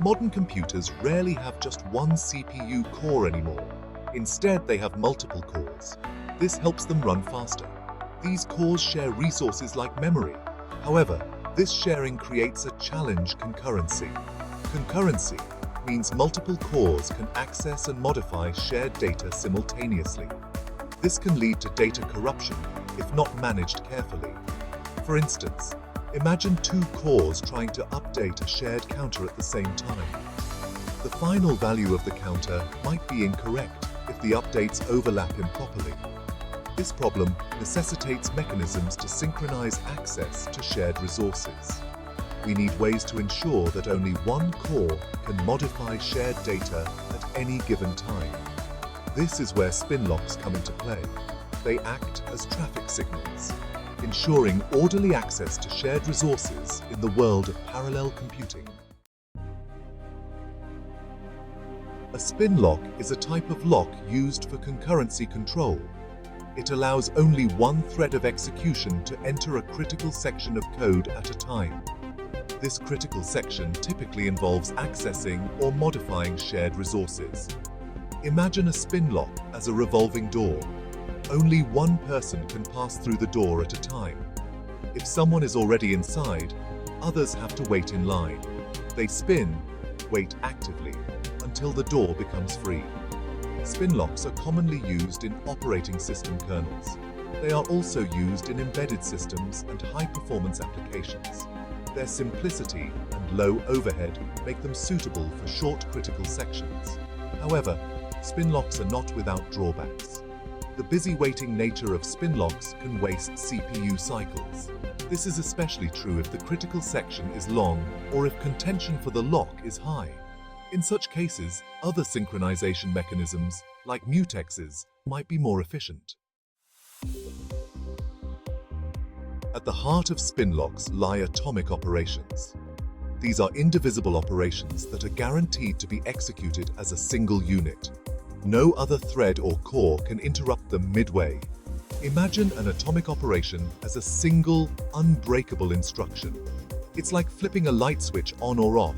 Modern computers rarely have just one CPU core anymore. Instead, they have multiple cores. This helps them run faster. These cores share resources like memory. However, this sharing creates a challenge: concurrency. Concurrency means multiple cores can access and modify shared data simultaneously. This can lead to data corruption if not managed carefully. For instance, imagine two cores trying to update a shared counter at the same time. The final value of the counter might be incorrect if the updates overlap improperly. This problem necessitates mechanisms to synchronize access to shared resources. We need ways to ensure that only one core can modify shared data at any given time. This is where Spinlocks come into play. They act as traffic signals, ensuring orderly access to shared resources in the world of parallel computing. A spinlock is a type of lock used for concurrency control. It allows only one thread of execution to enter a critical section of code at a time. This critical section typically involves accessing or modifying shared resources. Imagine a spinlock as a revolving door. Only one person can pass through the door at a time. If someone is already inside, others have to wait in line. They spin, wait actively, until the door becomes free. Spinlocks are commonly used in operating system kernels. They are also used in embedded systems and high-performance applications. Their simplicity and low overhead make them suitable for short critical sections. However, spinlocks are not without drawbacks. The busy waiting nature of spinlocks can waste CPU cycles. This is especially true if the critical section is long or if contention for the lock is high. In such cases, other synchronization mechanisms, like mutexes, might be more efficient. At the heart of spinlocks lie atomic operations. These are indivisible operations that are guaranteed to be executed as a single unit. No other thread or core can interrupt them midway. Imagine an atomic operation as a single, unbreakable instruction. It's like flipping a light switch on or off.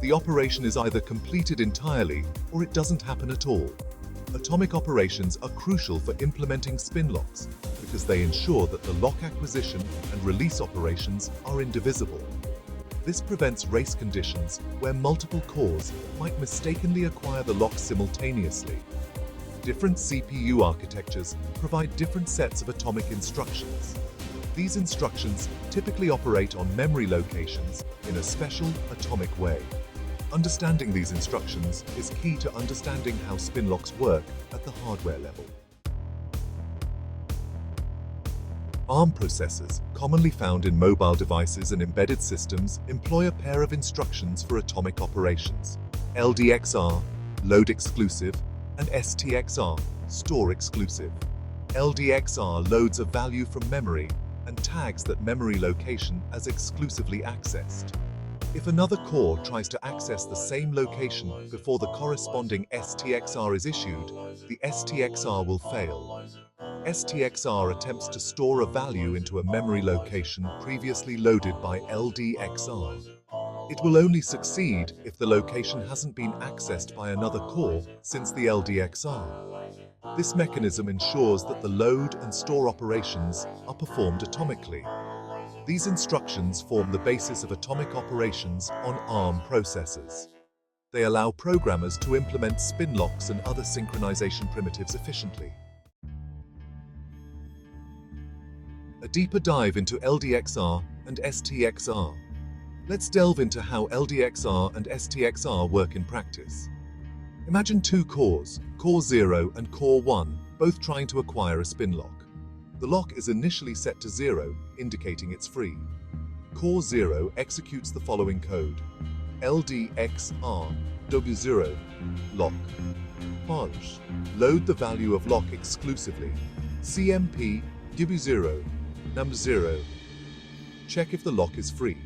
The operation is either completed entirely or it doesn't happen at all. Atomic operations are crucial for implementing spinlocks because they ensure that the lock acquisition and release operations are indivisible. This prevents race conditions where multiple cores might mistakenly acquire the lock simultaneously. Different CPU architectures provide different sets of atomic instructions. These instructions typically operate on memory locations in a special atomic way. Understanding these instructions is key to understanding how spinlocks work at the hardware level. ARM processors, commonly found in mobile devices and embedded systems, employ a pair of instructions for atomic operations: LDXR, load exclusive, and STXR, store exclusive. LDXR loads a value from memory and tags that memory location as exclusively accessed. If another core tries to access the same location before the corresponding STXR is issued, the STXR will fail. STXR attempts to store a value into a memory location previously loaded by LDXR. It will only succeed if the location hasn't been accessed by another core since the LDXR. This mechanism ensures that the load and store operations are performed atomically. These instructions form the basis of atomic operations on ARM processors. They allow programmers to implement spinlocks and other synchronization primitives efficiently. A deeper dive into LDXR and STXR. Let's delve into how LDXR and STXR work in practice. Imagine two cores, Core 0 and Core 1, both trying to acquire a spinlock. The lock is initially set to 0, indicating it's free. Core 0 executes the following code: LDXR W0 lock. Punch. Load the value of lock exclusively. CMP W0 number 0. Check if the lock is free.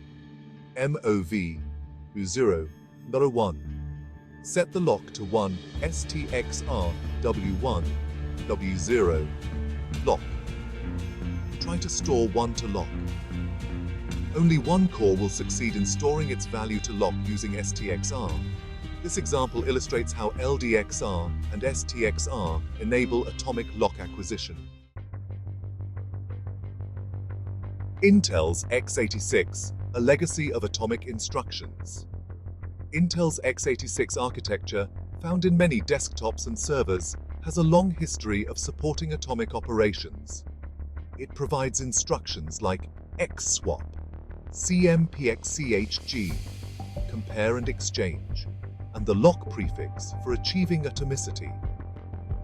MOV U0 number 1. Set the lock to 1. STXR W1 W0 lock. Try to store 1 to lock. Only one core will succeed in storing its value to lock using STXR. This example illustrates how LDXR and STXR enable atomic lock acquisition. Intel's x86, a legacy of atomic instructions. Intel's x86 architecture, found in many desktops and servers, has a long history of supporting atomic operations. It provides instructions like XSwap, CMPXCHG, compare and exchange, and the lock prefix for achieving atomicity.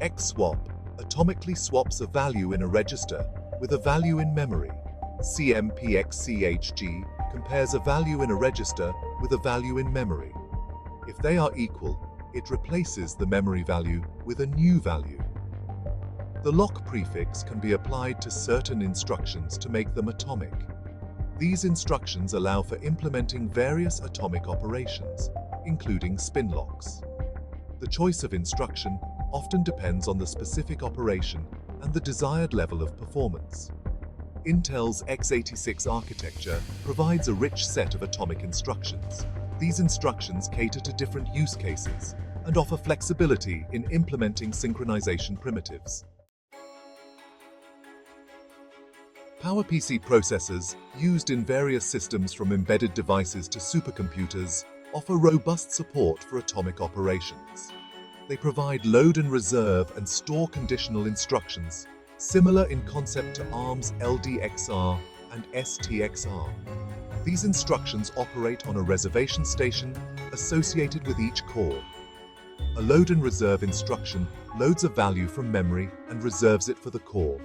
XSwap atomically swaps a value in a register with a value in memory. CMPXCHG compares a value in a register with a value in memory. If they are equal, it replaces the memory value with a new value. The lock prefix can be applied to certain instructions to make them atomic. These instructions allow for implementing various atomic operations, including Spinlocks. The choice of instruction often depends on the specific operation and the desired level of performance. Intel's x86 architecture provides a rich set of atomic instructions. These instructions cater to different use cases and offer flexibility in implementing synchronization primitives. PowerPC processors, used in various systems from embedded devices to supercomputers, offer robust support for atomic operations. They provide load and reserve and store conditional instructions, similar in concept to ARM's LDXR and STXR. These instructions operate on a reservation station associated with each core. A load and reserve instruction loads a value from memory and reserves it for the core.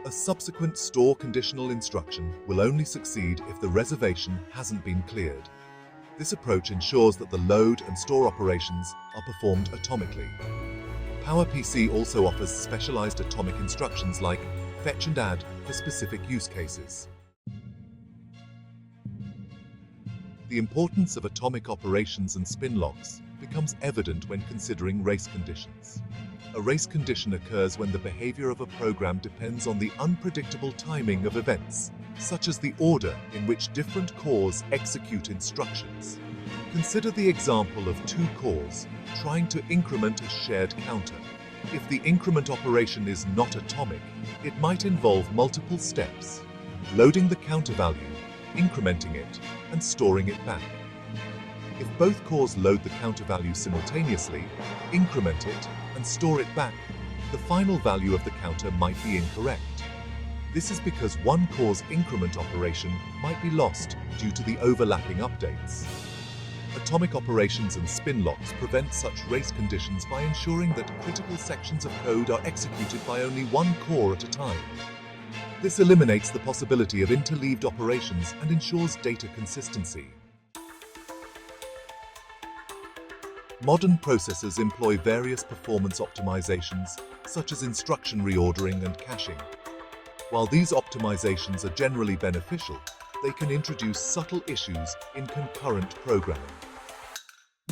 A subsequent store conditional instruction will only succeed if the reservation hasn't been cleared. This approach ensures that the load and store operations are performed atomically. PowerPC also offers specialized atomic instructions like fetch and add for specific use cases. The importance of atomic operations and Spinlocks becomes evident when considering race conditions. A race condition occurs when the behavior of a program depends on the unpredictable timing of events, such as the order in which different cores execute instructions. Consider the example of two cores trying to increment a shared counter. If the increment operation is not atomic, it might involve multiple steps: loading the counter value, incrementing it, and storing it back. If both cores load the counter value simultaneously, increment it, and store it back, the final value of the counter might be incorrect. This is because one core's increment operation might be lost due to the overlapping updates. Atomic operations and Spinlocks prevent such race conditions by ensuring that critical sections of code are executed by only one core at a time. This eliminates the possibility of interleaved operations and ensures data consistency. Modern processors employ various performance optimizations, such as instruction reordering and caching. While these optimizations are generally beneficial, they can introduce subtle issues in concurrent programming.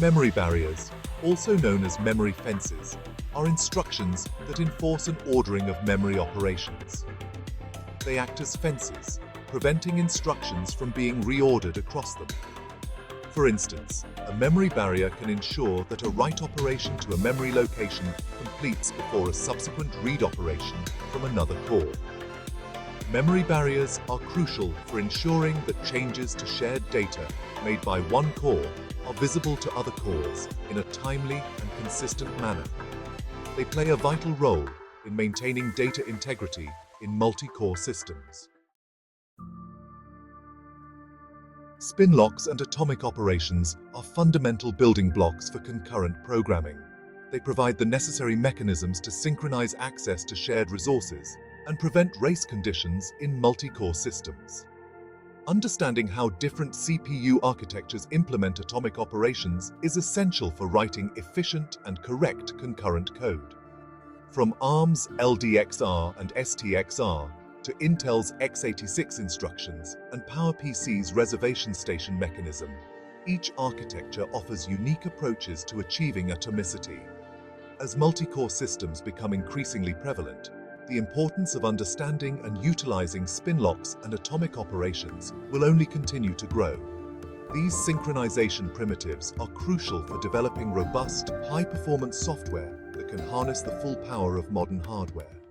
Memory barriers, also known as memory fences, are instructions that enforce an ordering of memory operations. They act as fences, preventing instructions from being reordered across them. For instance, a memory barrier can ensure that a write operation to a memory location completes before a subsequent read operation from another core. Memory barriers are crucial for ensuring that changes to shared data made by one core are visible to other cores in a timely and consistent manner. They play a vital role in maintaining data integrity in multi-core systems. Spinlocks and atomic operations are fundamental building blocks for concurrent programming. They provide the necessary mechanisms to synchronize access to shared resources and prevent race conditions in multi-core systems. Understanding how different CPU architectures implement atomic operations is essential for writing efficient and correct concurrent code. From ARM's LDXR and STXR to Intel's x86 instructions and PowerPC's reservation station mechanism, each architecture offers unique approaches to achieving atomicity. As multi-core systems become increasingly prevalent, the importance of understanding and utilizing Spinlocks and atomic operations will only continue to grow. These synchronization primitives are crucial for developing robust, high-performance software that can harness the full power of modern hardware.